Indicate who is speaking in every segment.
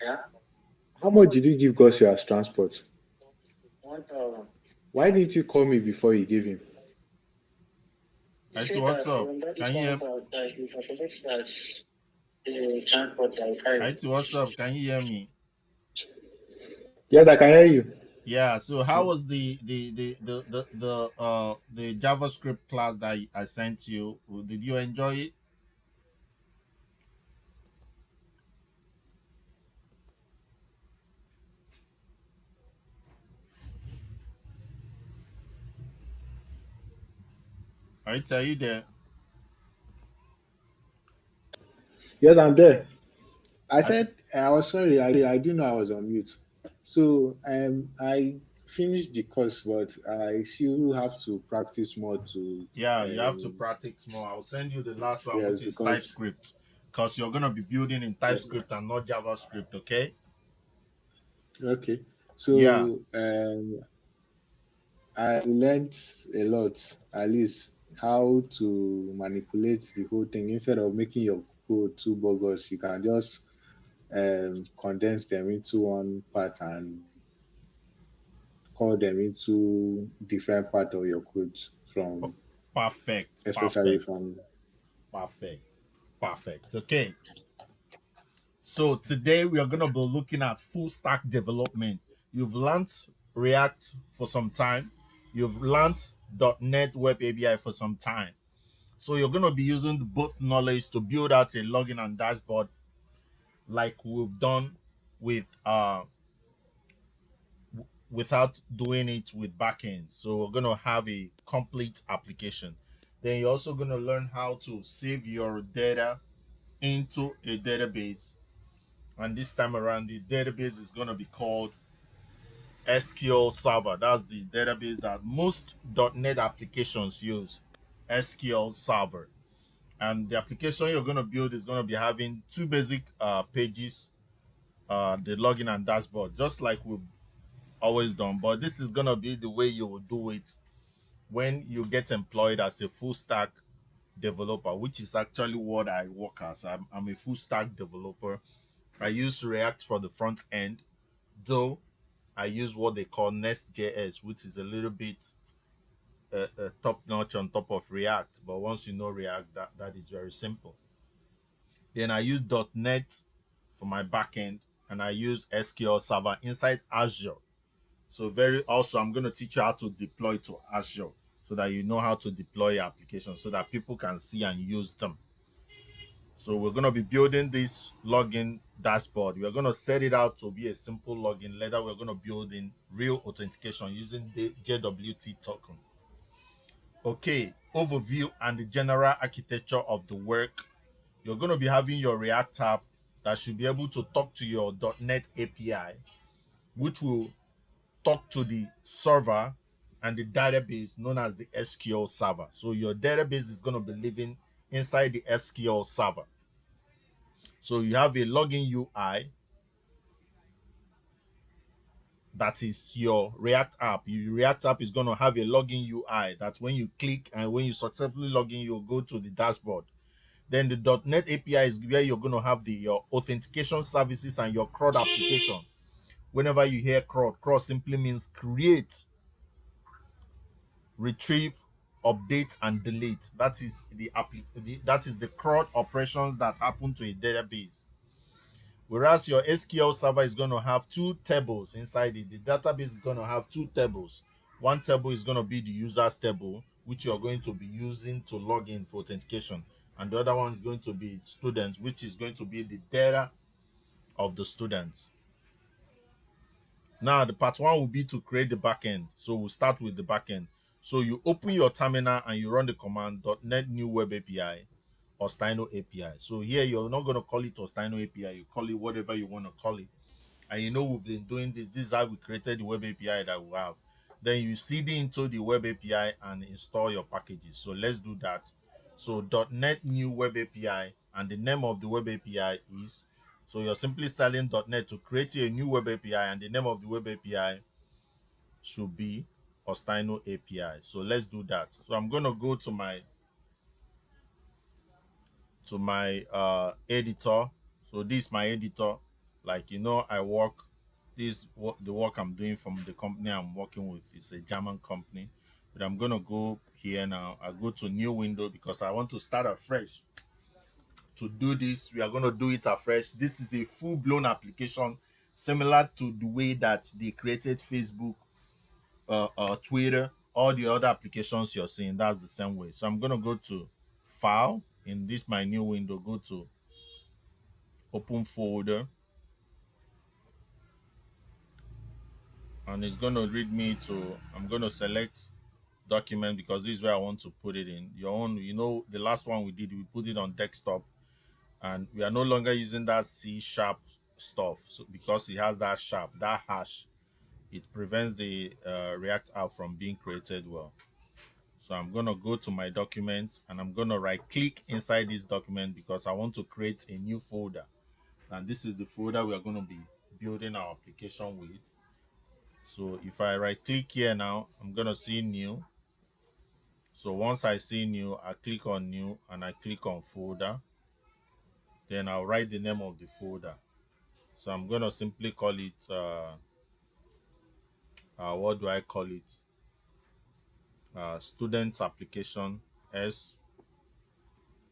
Speaker 1: Yeah.
Speaker 2: How much did you give Gosia as transport?
Speaker 1: 1,000.
Speaker 2: Why didn't you call me before you gave him?
Speaker 1: He
Speaker 3: IT,
Speaker 1: said
Speaker 3: what's
Speaker 1: that
Speaker 3: up?
Speaker 1: that
Speaker 3: Can
Speaker 1: is
Speaker 3: you
Speaker 1: one
Speaker 3: hear?
Speaker 1: part that he calculated that the transport that is high.
Speaker 3: IT, what's up? Can you hear me?
Speaker 2: Yes, I can hear you.
Speaker 3: Yeah. So how was the JavaScript class that I sent you? Did you enjoy it? IT, are you there?
Speaker 2: Yes, I'm there. I
Speaker 3: I said,
Speaker 2: said I was sorry. I didn't know I was on mute. So I finished the course, but I still have to practice more to
Speaker 3: yeah, you have to practice more. I'll send you the last one,
Speaker 2: yes,
Speaker 3: which is
Speaker 2: because
Speaker 3: TypeScript, because you're gonna be building in
Speaker 2: yeah,
Speaker 3: TypeScript and not JavaScript. Okay?
Speaker 2: okay.
Speaker 3: Yeah.
Speaker 2: So I learned a lot, at least how to manipulate the whole thing instead of making your code too bogus. You can just condense them into one part and call them into different part of your code
Speaker 3: P-
Speaker 2: from
Speaker 3: Perfect.
Speaker 2: especially
Speaker 3: Perfect.
Speaker 2: from
Speaker 3: Perfect. Perfect. Okay. So today we are going to be looking at full stack development. You've learned React for some time. You've learned .NET Web API for some time. So you're going to be using both knowledge to build out a login and dashboard like we've done with without doing it with backend. So we're going to have a complete application. Then you're also going to learn how to save your data into a database. And this time around, the database is going to be called SQL Server. That's the database that most .NET applications use, SQL Server. And the application you're going to build is going to be having two basic pages, the login and dashboard, just like we've always done. But this is going to be the way you will do it when you get employed as a full stack developer, which is actually what I work as. I'm a full stack developer. I use React for the front end, though I use what they call Nest.js, which is a little bit top notch on top of React. But once you know React, that is very simple. Then I use .NET for my backend, and I use SQL Server inside Azure. So very also, I'm going to teach you how to deploy to Azure so that you know how to deploy your application so that people can see and use them. So we're going to be building this login dashboard. We're going to set it out to be a simple login. Later, we're going to build in real authentication using the JWT token. Okay, overview and the general architecture of the work. You're going to be having your React app that should be able to talk to your .NET API, which will talk to the server and the database known as the SQL server. So your database is going to be living inside the SQL server. So you have a login UI that is your React app. Your React app is going to have a login UI that when you click and when you successfully log in, you'll go to the dashboard. Then the .NET API is where you're going to have your authentication services and your CRUD application. Whenever you hear CRUD simply means create, retrieve, update, and delete. That is that is the CRUD operations that happen to a database. Whereas your SQL server is going to have two tables inside it. The database is going to have two tables. One table is going to be the users table, which you're going to be using to log in for authentication. And the other one is going to be students, which is going to be the data of the students. Now, the part one will be to create the backend. So we'll start with the backend. So you open your terminal and you run the command .NET new web API or Stino API. So here you're not going to call it Ostino API. You call it whatever you want to call it. And you know we've been doing this. This is how we created the web API that we have. Then you cd into the web API and install your packages. So let's do that. So .NET new web API and the name of the web API is. So you're simply selling .NET to create a new web API and the name of the web API should be Ostino API. So let's do that. So I'm gonna go to my editor. So this is my editor. Like, I work the work I'm doing from the company I'm working with is a German company. But I'm gonna go here now. I go to new window because I want to start afresh. To do this, we are gonna do it afresh. This is a full-blown application, similar to the way that they created Facebook, Twitter, all the other applications you're seeing. That's the same way. So I'm gonna go to File in this my new window. Go to Open Folder, and it's gonna read me to. I'm gonna select document because this is where I want to put it in. Your own, the last one we did, we put it on desktop, and we are no longer using that C sharp stuff. So because it has that hash, it prevents the React app from being created well. So I'm gonna go to my document and I'm gonna right click inside this document because I want to create a new folder. And this is the folder we are gonna be building our application with. So if I right click here now, I'm gonna see new. So once I see new, I click on new and I click on folder. Then I'll write the name of the folder. So I'm gonna simply call it what do I call it? Students application S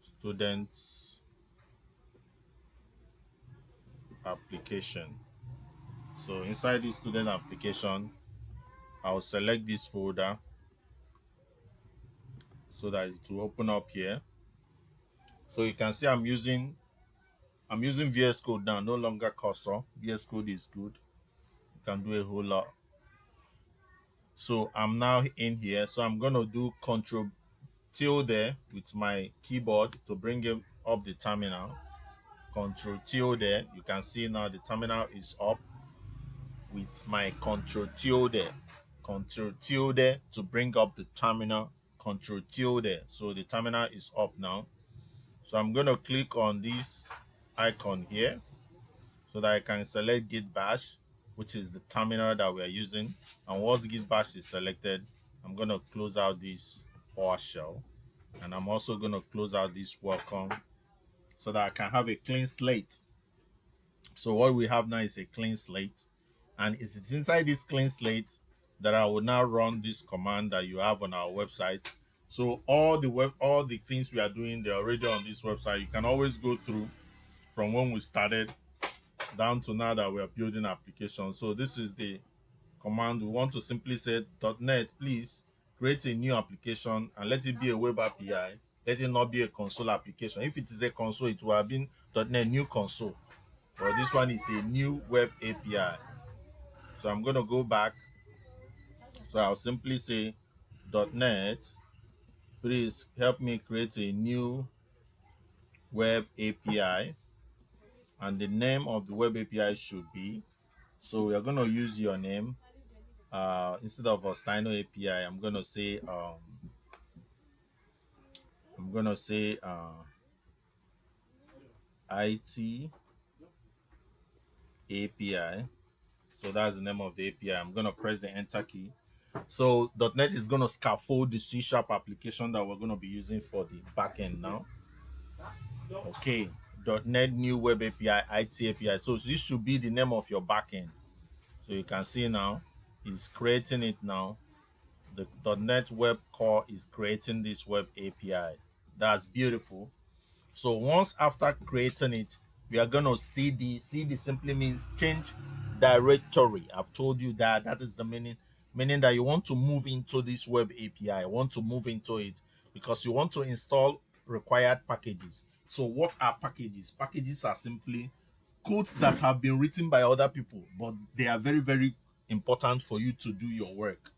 Speaker 3: students application. So inside this student application, I'll select this folder so that it will open up here. So you can see I'm using VS Code now, no longer cursor. VS Code is good. You can do a whole lot. So I'm now in here. So I'm gonna do Control tilde with my keyboard to bring up the terminal. Control tilde. You can see now the terminal is up with my Control tilde. Control tilde to bring up the terminal. Control tilde. So the terminal is up now. So I'm going to click on this icon here so that I can select git bash, which is the terminal that we are using. And once git bash is selected, I'm going to close out this PowerShell. And I'm also going to close out this welcome so that I can have a clean slate. So what we have now is a clean slate. And it's inside this clean slate that I will now run this command that you have on our website. So all the things we are doing, they're already on this website. You can always go through from when we started down to now that we are building applications. So this is the command. We want to simply say .NET, please create a new application and let it be a web API. Let it not be a console application. If it is a console, it will have been .NET new console. But this one is a new web API. So I'm going to go back. So I'll simply say .NET, please help me create a new web API. And the name of the web API should be, so we are going to use your name. Instead of Ostino API, I'm going to say IT API. So that's the name of the API. I'm going to press the enter key. So .NET is going to scaffold the C# application that we're going to be using for the backend now. Okay, .NET new web API, IT API. So this should be the name of your backend. So you can see now, it's creating it now. The .NET Web Core is creating this web API. That's beautiful. So once after creating it, we are going to CD. CD simply means change directory. I've told you that is the meaning that you want to move into this web API. You want to move into it because you want to install required packages. So what are packages? Packages are simply codes that have been written by other people, but they are very, very important for you to do your work.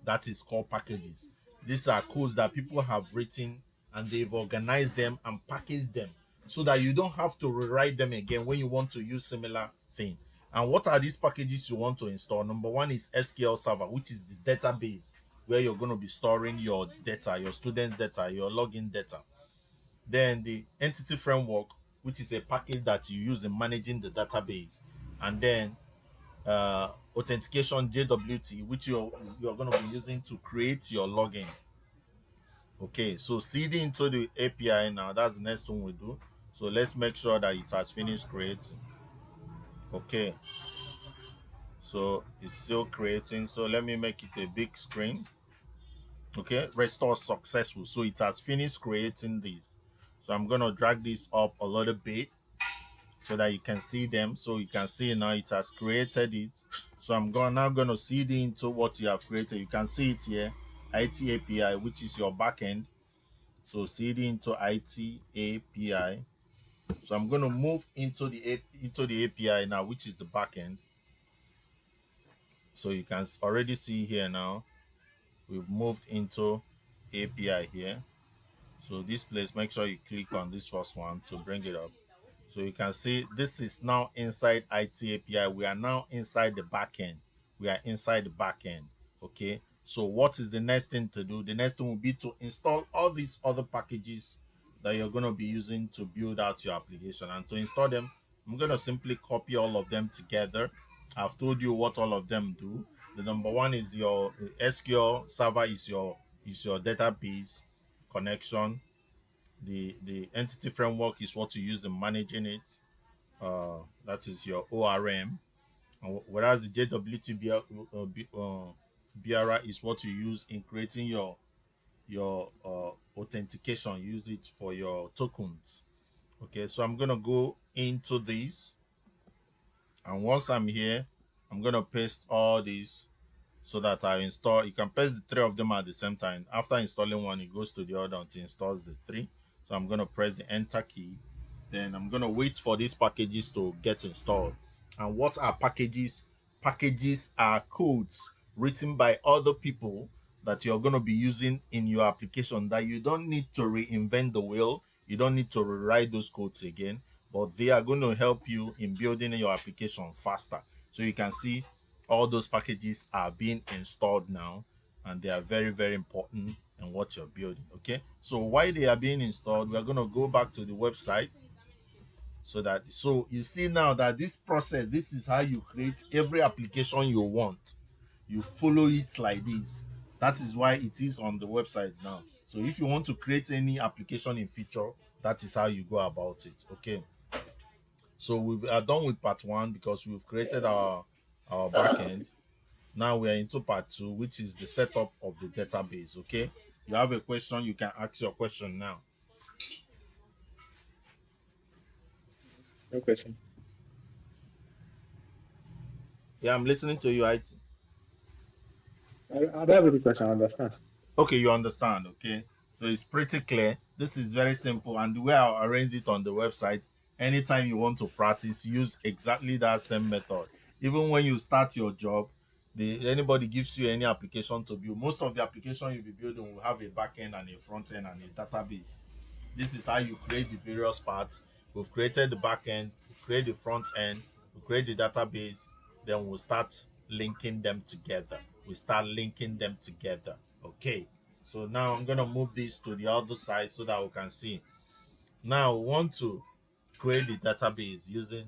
Speaker 3: That is called packages. These are codes that people have written and they've organized them and packaged them so that you don't have to rewrite them again when you want to use similar thing. And what are these packages you want to install? Number one is SQL Server, which is the database where you're going to be storing your data, your student data, your login data. Then the entity framework, which is a package that you use in managing the database. And then authentication JWT, which you're going to be using to create your login. Okay, so CD into the API now. That's the next one we do. So let's make sure that it has finished creating. Okay, so it's still creating. So let me make it a big screen. Okay, restore successful. So it has finished creating this. So I'm gonna drag this up a little bit so that you can see them. So you can see now it has created it. So I'm now gonna seed into what you have created. You can see it here, IT API, which is your backend. So seed into IT API. So I'm gonna move into the API now, which is the backend. So you can already see here now we've moved into API here. So this place, make sure you click on this first one to bring it up. So you can see this is now inside IT API. We are now inside the backend. We are inside the backend. Okay. So what is the next thing to do? The next thing will be to install all these other packages that you're going to be using to build out your application. And to install them, I'm going to simply copy all of them together. I've told you what all of them do. The number one is your SQL server is your database connection. The entity framework is what you use in managing it. That is your ORM. Whereas the JWT BRA is what you use in creating your authentication. Use it for your tokens. Okay, so I'm gonna go into this, and once I'm here, I'm gonna paste all these so that I install. You can paste the three of them at the same time. After installing one, it goes to the other until it installs the three. So I'm gonna press the enter key. Then I'm gonna wait for these packages to get installed. And what are packages? Packages are codes written by other people that you're gonna be using in your application that you don't need to reinvent the wheel. You don't need to rewrite those codes again, but they are going to help you in building your application faster. So you can see all those packages are being installed now, and they are very, very important in what you're building. Okay, so while they are being installed, we are going to go back to the website so you see now that this process, this is how you create every application you want. You follow it like this. That is why it is on the website now. So if you want to create any application in future, that is how you go about it. Okay, so we are done with part one because we've created our backend. Now we are into part two, which is the setup of the database. Okay, you have a question, you can ask your question now.
Speaker 2: No question.
Speaker 3: Yeah, I'm listening to you.
Speaker 2: I don't have any question. I understand.
Speaker 3: Okay, you understand. Okay, so it's pretty clear. This is very simple, and the way I arranged it on the website, anytime you want to practice, use exactly that same method. Even when you start your job, anybody gives you any application to build, most of the application you'll be building will have a back end and a front end and a database. This is how you create the various parts. We've created the back end, we create the front end, we create the database, then we'll start linking them together. We start linking them together. Okay. So now I'm gonna move this to the other side so that we can see. Now we want to create the database using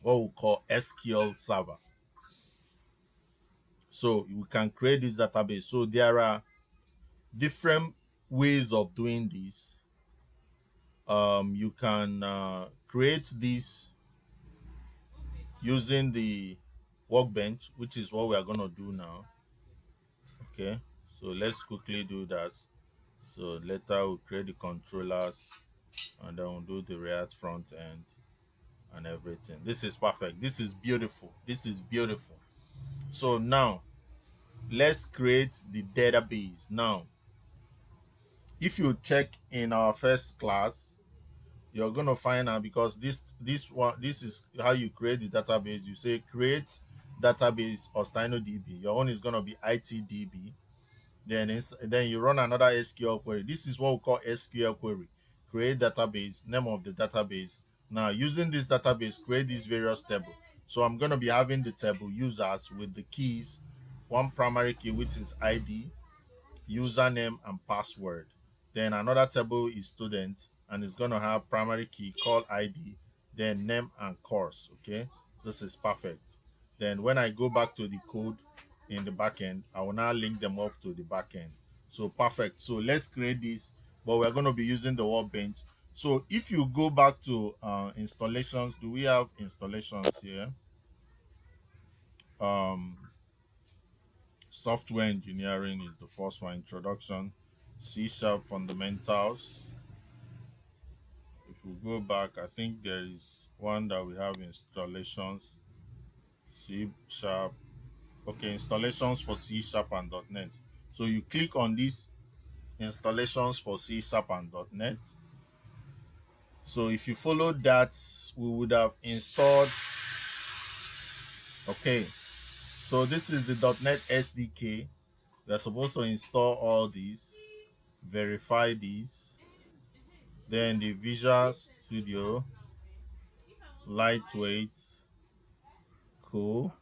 Speaker 3: what we call SQL Server. So we can create this database. So there are different ways of doing this. You can create this using the workbench, which is what we are going to do now. Okay, so let's quickly do that. So later we'll create the controllers, and then we'll do the React front end and everything. This is perfect. This is beautiful. This is beautiful. So now let's create the database. Now, if you check in our first class, you're gonna find out, because this is how you create the database. You say create database or DB. Your own is gonna be ITDB. Then you run another SQL query. This is what we call SQL query. Create database, name of the database. Now using this database, create this various table. So I'm gonna be having the table users with the keys, one primary key which is ID, username and password. Then another table is student, and it's going to have primary key called ID, then name and course. Okay, this is perfect. Then when I go back to the code in the backend, I will now link them up to the backend. So perfect. So let's create this, but we're going to be using the workbench. So if you go back to installations, do we have installations here? Software engineering is the first one, introduction, C# fundamentals. If we go back, I think there is one that we have installations, C#. Okay, installations for C# and .NET. So you click on these installations for C# and .NET. So if you follow that, we would have installed. Okay, so this is the .NET SDK. We are supposed to install all these, verify these, then the Visual Studio, lightweight, cool,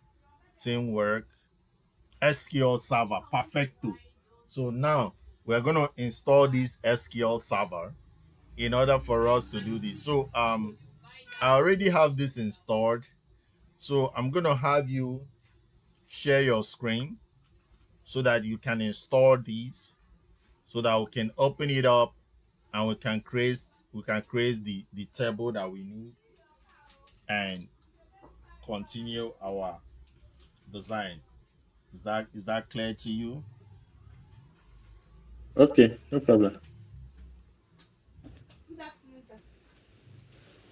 Speaker 3: teamwork, SQL Server, perfecto. So now we're going to install this SQL Server in order for us to do this. So I already have this installed. So I'm going to have you share your screen so that you can install these, so that we can open it up and we can create the table that we need and continue our design. Is that clear to you?
Speaker 1: Okay, no problem.
Speaker 4: Good afternoon, sir.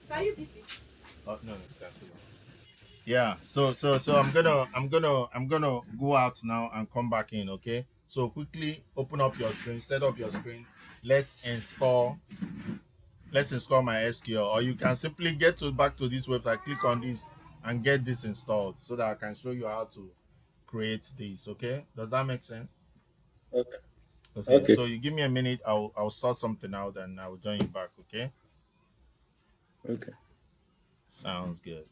Speaker 4: Sir, are you busy?
Speaker 3: Oh no, that's it. Yeah. So I'm gonna go out now and come back in. Okay. So quickly open up your screen, set up your screen. Let's install my SQL, or you can simply get back to this website, click on this, and get this installed so that I can show you how to create this. Okay, does that make sense?
Speaker 1: Okay.
Speaker 3: Okay,
Speaker 1: Okay.
Speaker 3: so you give me a minute, I'll sort something out and I'll join you back. Okay,
Speaker 1: Okay.
Speaker 3: sounds good.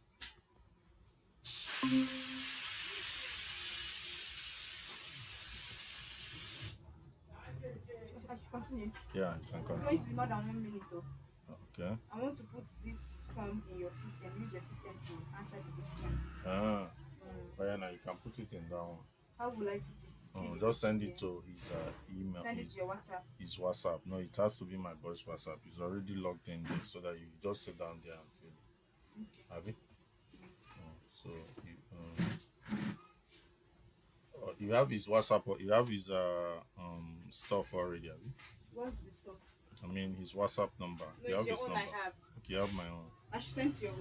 Speaker 4: I should continue.
Speaker 3: Yeah, you can
Speaker 4: It's
Speaker 3: come.
Speaker 4: going to be more than 1 minute though.
Speaker 3: Okay.
Speaker 4: I want to put this form in your system. Use your system to answer the question.
Speaker 3: Ah,
Speaker 4: Mm.
Speaker 3: Diana, you can put it in that one.
Speaker 4: How will I put it?
Speaker 3: Just send it to his email.
Speaker 4: Send it to your WhatsApp.
Speaker 3: His WhatsApp. No, it has to be my boy's WhatsApp. He's already logged in there, so that you just sit down there and fill it.
Speaker 4: Okay.
Speaker 3: Have you? So you have his WhatsApp, or you have his stuff already, have you?
Speaker 4: What's the stuff?
Speaker 3: I mean his WhatsApp number.
Speaker 4: No,
Speaker 3: You have
Speaker 4: it's your
Speaker 3: his
Speaker 4: own
Speaker 3: number.
Speaker 4: I have.
Speaker 3: Okay, you have my own.
Speaker 4: I should send to your